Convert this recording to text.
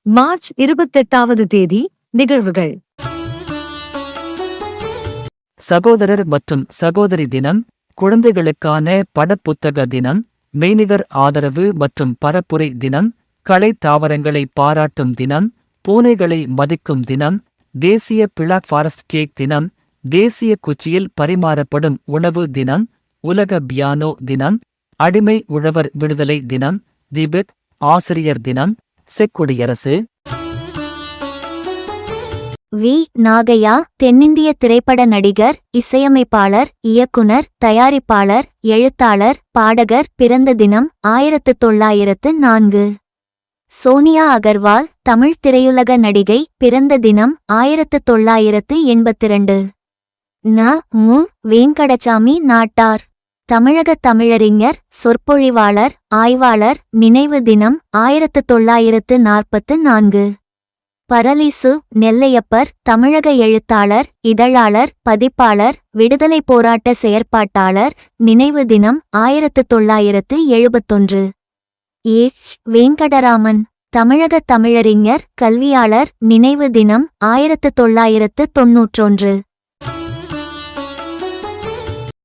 March 28வது தேதி நிகழ்வுகள். சகோதரர் மற்றும் சகோதரி தினம், குழந்தைகளுக்கான படப்புத்தக தினம், மெய்நிகர் ஆதரவு மற்றும் பரப்புரை தினம், கலை தாவரங்களை பாராட்டும் தினம், பூனைகளை மதிக்கும் தினம், தேசிய பிளாக் ஃபாரஸ்ட் கேக் தினம், தேசிய குச்சியில் பரிமாறப்படும் உணவு தினம், உலக பியானோ தினம், அடிமை உழவர் விடுதலை தினம், திபெத் ஆசிரியர் தினம், செக்குடியரசு. வி. நாகையா தென்னிந்திய திரைப்பட நடிகர், இசையமைப்பாளர், இயக்குனர், தயாரிப்பாளர், எழுத்தாளர், பாடகர். பிறந்த தினம் 1904. சோனியா அகர்வால் தமிழ் திரையுலக நடிகை. பிறந்த தினம் 1982. ந. மு. வேங்கடசாமி நாட்டார் தமிழக தமிழறிஞர், சொற்பொழிவாளர், ஆய்வாளர். நினைவு தினம் 1944. பரலிசு நெல்லையப்பர் தமிழக எழுத்தாளர், இதழாளர், பதிப்பாளர், விடுதலை போராட்ட செயற்பாட்டாளர். நினைவு தினம் 1971. எச். வெங்கடராமன் தமிழக தமிழறிஞர், கல்வியாளர். நினைவு தினம் 1991.